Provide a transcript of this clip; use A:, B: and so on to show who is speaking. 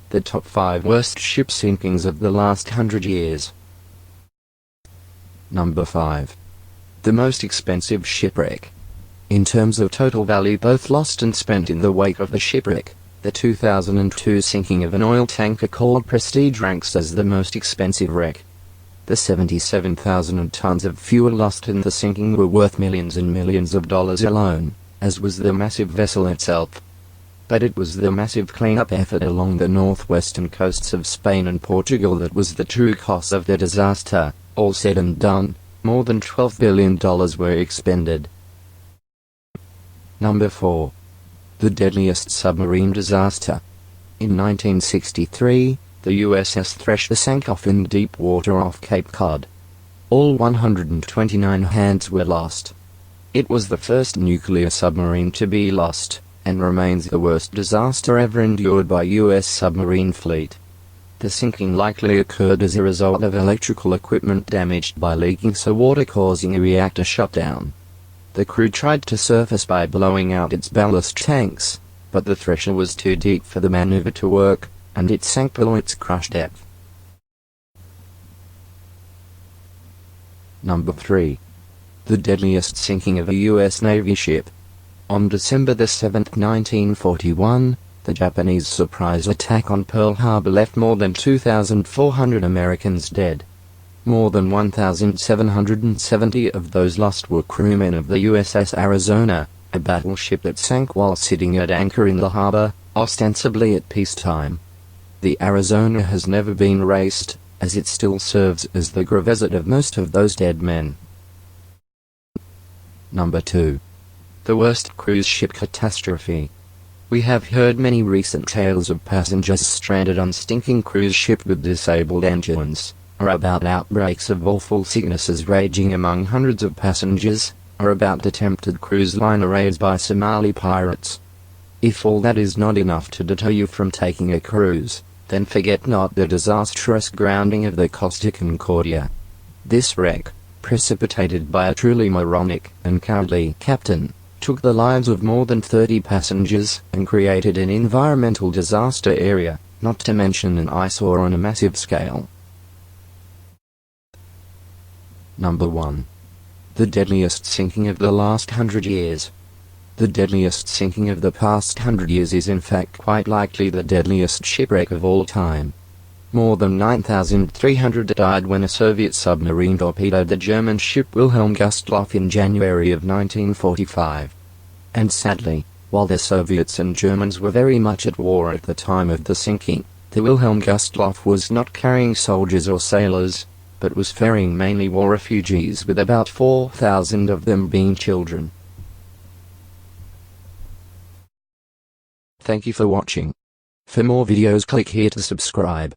A: The top 5 worst ship sinkings of the last 100 years. Number 5. The Most Expensive Shipwreck. In terms of total value both lost and spent in the wake of the shipwreck, the 2002 sinking of an oil tanker called Prestige ranks as the most expensive wreck. The 77,000 tons of fuel lost in the sinking were worth millions and millions of dollars alone, as was the massive vessel itself. But it was the massive cleanup effort along the northwestern coasts of Spain and Portugal that was the true cost of the disaster. All said and done, more than $12 billion were expended. Number 4. The deadliest submarine disaster. In 1963, the USS Thresher sank off in deep water off Cape Cod. All 129 hands were lost. It was the first nuclear submarine to be lost, and remains the worst disaster ever endured by U.S. submarine fleet. The sinking likely occurred as a result of electrical equipment damaged by leaking water causing a reactor shutdown. The crew tried to surface by blowing out its ballast tanks, but the Thresher was too deep for the maneuver to work, and it sank below its crush depth. Number 3. The deadliest sinking of a U.S. Navy ship. On December 7, 1941, the Japanese surprise attack on Pearl Harbor left more than 2,400 Americans dead. More than 1,770 of those lost were crewmen of the USS Arizona, a battleship that sank while sitting at anchor in the harbor, ostensibly at peacetime. The Arizona has never been raced, as it still serves as the gravesite of most of those dead men. Number 2. The worst cruise ship catastrophe. We have heard many recent tales of passengers stranded on stinking cruise ships with disabled engines, or about outbreaks of awful sicknesses raging among hundreds of passengers, or about attempted cruise liner raids by Somali pirates. If all that is not enough to deter you from taking a cruise, then forget not the disastrous grounding of the Costa Concordia. This wreck, precipitated by a truly moronic and cowardly captain, took the lives of more than 30 passengers and created an environmental disaster area, not to mention an eyesore on a massive scale. Number 1. The deadliest sinking of the last 100 years. The deadliest sinking of the past 100 years is in fact quite likely the deadliest shipwreck of all time. More than 9,300 died when a Soviet submarine torpedoed the German ship Wilhelm Gustloff in January of 1945. And sadly, while the Soviets and Germans were very much at war at the time of the sinking, the Wilhelm Gustloff was not carrying soldiers or sailors, but was ferrying mainly war refugees, with about 4,000 of them being children. Thank you for watching. For more videos click here to subscribe.